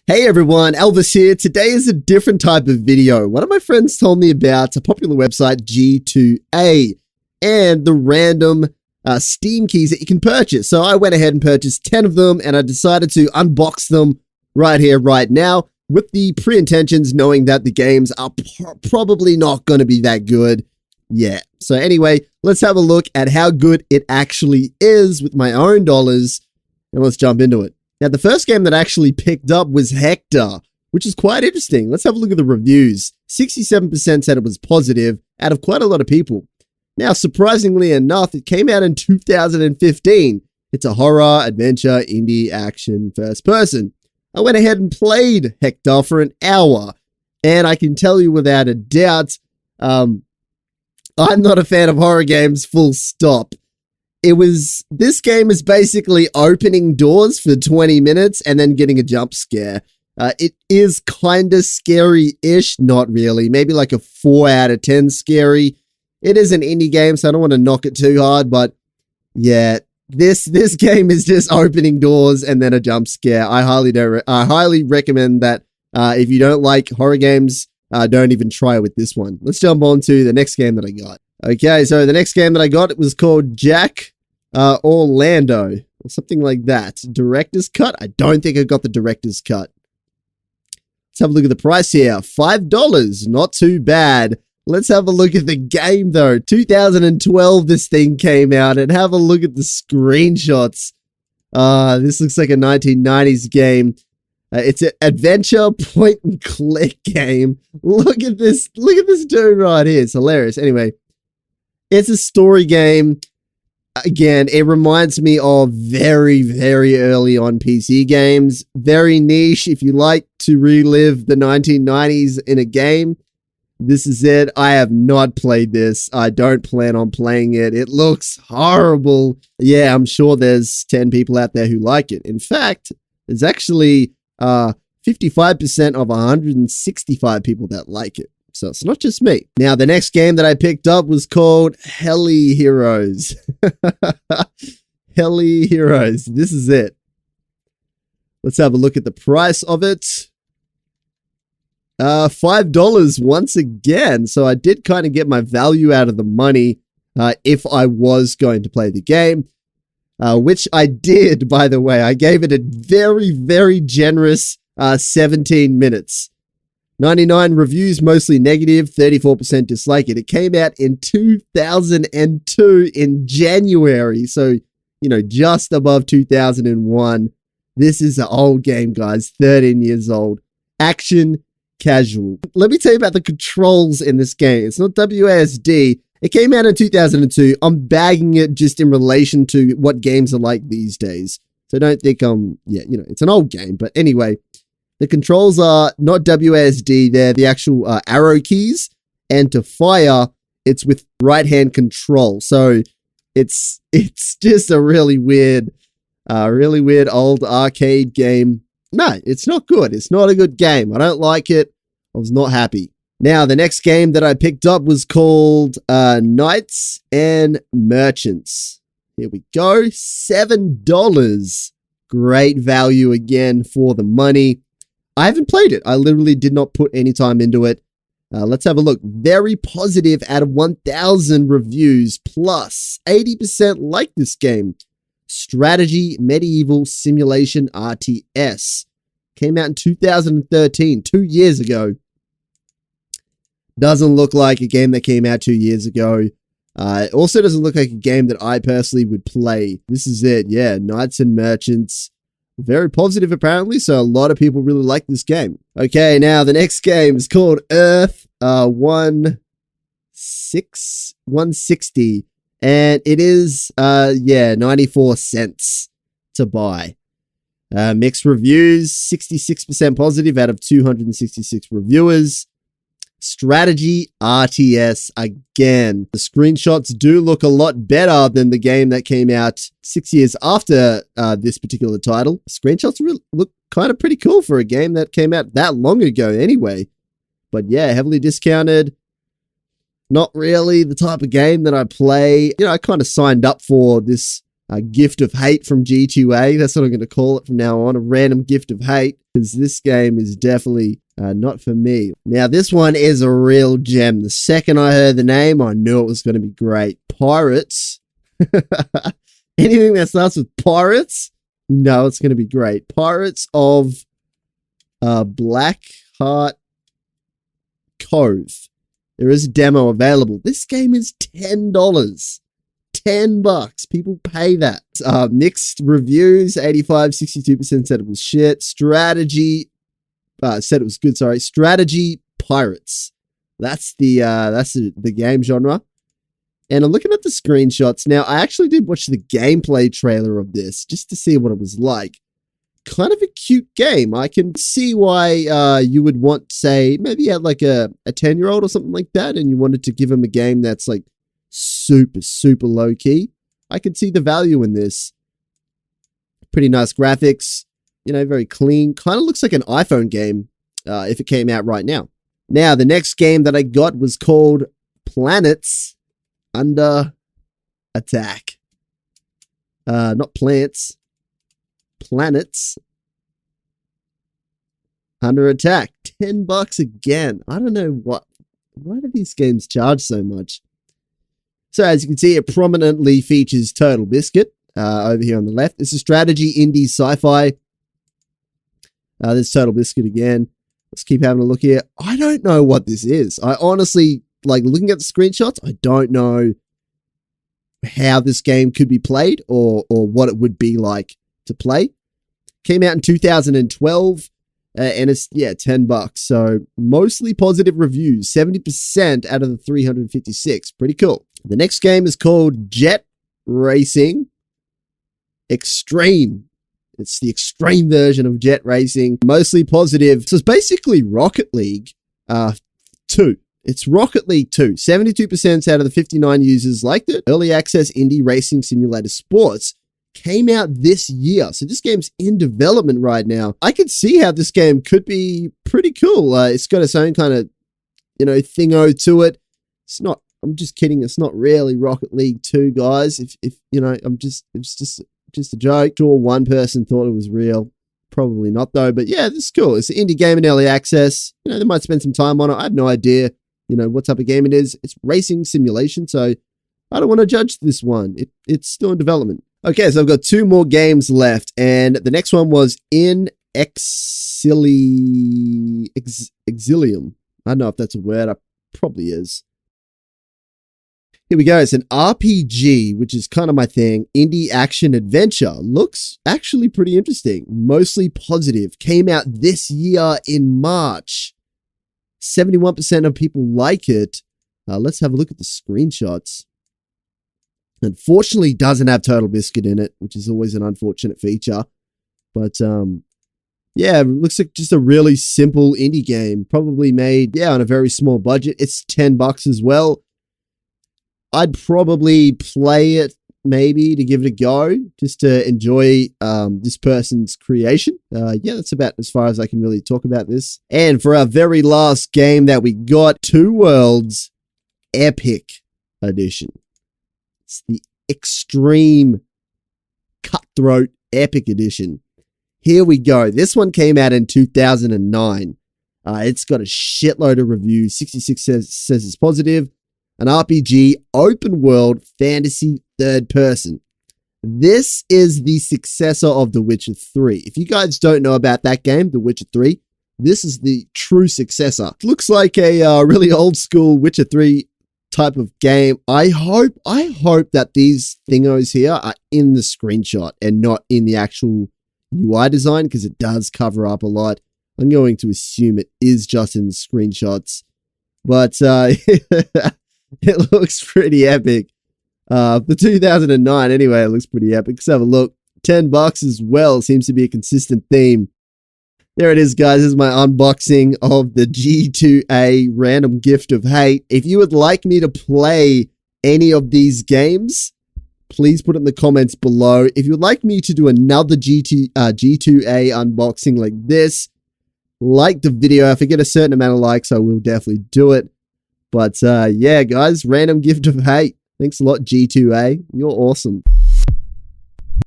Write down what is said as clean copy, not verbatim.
Hey everyone, Elvis here. Today is a different type of video. One of my friends told me about a popular website, g2a, and the random Steam keys that you can purchase. So I went ahead and purchased 10 of them, and I decided to unbox them right here, right now, with the pre-intentions knowing that the games are probably not going to be that good yet. So anyway, let's have a look at how good it actually is with my own dollars, and let's jump into it. Now, the first game that I actually picked up was Hector, which is quite interesting. Let's have a look at the reviews. 67% said it was positive out of quite a lot of people. Now, surprisingly enough, it came out in 2015. It's a horror, adventure, indie, action, first person. I went ahead and played Hector for an hour, and I can tell you without a doubt, I'm not a fan of horror games, full stop. This game is basically opening doors for 20 minutes and then getting a jump scare. It is kind of scary-ish, not really. Maybe like a 4 out of 10 scary. It is an indie game, so I don't want to knock it too hard, but yeah, this game is just opening doors and then a jump scare. I highly recommend that if you don't like horror games, don't even try it with this one. Let's jump on to the next game that I got. Okay, so the next game that I got, it was called Jack Orlando, or something like that. Director's cut? I don't think I got the director's cut. Let's have a look at the price here. $5, not too bad. Let's have a look at the game though. 2012 this thing came out, and have a look at the screenshots. This looks like a 1990s game. It's an adventure point and click game. Look at this dude right here. It's hilarious. Anyway, it's a story game. Again, it reminds me of very, very early on PC games. Very niche. If you like to relive the 1990s in a game, this is it. I have not played this. I don't plan on playing it. It looks horrible. Yeah, I'm sure there's 10 people out there who like it. In fact, there's actually 55% of 165 people that like it. So it's not just me. Now, the next game that I picked up was called Heli Heroes. Heli Heroes. This is it. Let's have a look at the price of it. $5 once again. So I did kind of get my value out of the money if I was going to play the game, which I did, by the way. I gave it a very, very generous 17 minutes. 99 reviews, mostly negative, 34% dislike it. It came out in 2002 in January. So, just above 2001. This is an old game, guys. 13 years old. Action, casual. Let me tell you about the controls in this game. It's not WASD. It came out in 2002. I'm bagging it just in relation to what games are like these days. So don't think it's an old game. But anyway, the controls are not WASD. They're the actual arrow keys. And to fire, it's with right-hand control. So it's just a really weird old arcade game. No, it's not good. It's not a good game. I don't like it. I was not happy. Now, the next game that I picked up was called Knights and Merchants. Here we go. $7. Great value again for the money. I haven't played it. I literally did not put any time into it. Let's have a look. Very positive out of 1,000 reviews, plus 80% like this game. Strategy, medieval simulation, RTS. Came out in 2013, 2 years ago. Doesn't look like a game that came out 2 years ago. It also doesn't look like a game that I personally would play. This is it. Yeah, Knights and Merchants. Very positive, apparently, so a lot of people really like this game. Okay, now the next game is called Earth 160, and it is, 94 cents to buy. Mixed reviews, 66% positive out of 266 reviewers. Strategy, RTS again. The screenshots do look a lot better than the game that came out 6 years after this particular title. The screenshots look kind of pretty cool for a game that came out that long ago anyway. But yeah, heavily discounted. Not really the type of game that I play. I kind of signed up for this A gift of hate from g2a. That's what I'm going to call it from now on. A random gift of hate, because this game is definitely not for me. Now, this one is a real gem. The second I heard the name, I knew it was going to be great. Pirates. Anything that starts with pirates, no, it's going to be great. Pirates of Blackheart Cove. There is a demo available. This game is $10. $10. People pay that. Mixed reviews. 85, 62% said it was shit. Strategy said it was good. Sorry. Strategy Pirates. That's the game genre. And I'm looking at the screenshots. Now, I actually did watch the gameplay trailer of this just to see what it was like. Kind of a cute game. I can see why you would want, say, maybe you had like a 10-year-old or something like that, and you wanted to give him a game that's like super, super low key. I could see the value in this. Pretty nice graphics, you know, very clean. Kind of looks like an iPhone game if it came out right now. Now, the next game that I got was called Planets Under Attack. Not plants. Planets Under Attack. $10 again. I don't know why do these games charge so much? So as you can see, it prominently features Total Biscuit over here on the left. It's a strategy, indie, sci-fi. There's Total Biscuit again. Let's keep having a look here. I don't know what this is. I honestly, like looking at the screenshots, I don't know how this game could be played or what it would be like to play. Came out in 2012 and it's, yeah, $10. So mostly positive reviews, 70% out of the 356. Pretty cool. The next game is called Jet Racing Extreme. It's the extreme version of Jet Racing, mostly positive. So it's basically Rocket League 2. It's Rocket League 2. 72% out of the 59 users liked it. Early access indie racing simulator sports came out this year. So this game's in development right now. I could see how this game could be pretty cool. It's got its own kind of, you know, thingo to it. It's not, I'm just kidding. It's not really Rocket League 2, guys. If you know, it's just a joke. Sure, one person thought it was real. Probably not though, but yeah, this is cool. It's an indie game in early access. You know, they might spend some time on it. I have no idea, you know, what type of game it is. It's racing simulation, so I don't want to judge this one. It's still in development. Okay, so I've got 2 more games left, and the next one was In Exilium. I don't know if that's a word. It probably is. Here we go. It's an RPG, which is kind of my thing. Indie action adventure. Looks actually pretty interesting. Mostly positive. Came out this year in March. 71% of people like it. Let's have a look at the screenshots. Unfortunately, doesn't have Total Biscuit in it, which is always an unfortunate feature. But yeah, it looks like just a really simple indie game. Probably made, yeah, on a very small budget. It's $10 as well. I'd probably play it maybe to give it a go, just to enjoy this person's creation. Yeah, that's about as far as I can really talk about this. And for our very last game that we got, Two Worlds Epic Edition. It's the Extreme Cutthroat Epic Edition. Here we go. This one came out in 2009. It's got a shitload of reviews. 66 says it's positive. An RPG, open world, fantasy, third person. This is the successor of The Witcher 3. If you guys don't know about that game, The Witcher 3, this is the true successor. It looks like a really old school Witcher 3 type of game. I hope that these thingos here are in the screenshot and not in the actual UI design, because it does cover up a lot. I'm going to assume it is just in the screenshots. But it looks pretty epic. For 2009, anyway, it looks pretty epic. Let's have a look. $10 as well. Seems to be a consistent theme. There it is, guys. This is my unboxing of the G2a random gift of hate. If you would like me to play any of these games, please put it in the comments below. If you would like me to do another G2a unboxing like this, like the video. If I get a certain amount of likes, I will definitely do it. But yeah, guys, random gift of hate. Thanks a lot, G2a. You're awesome.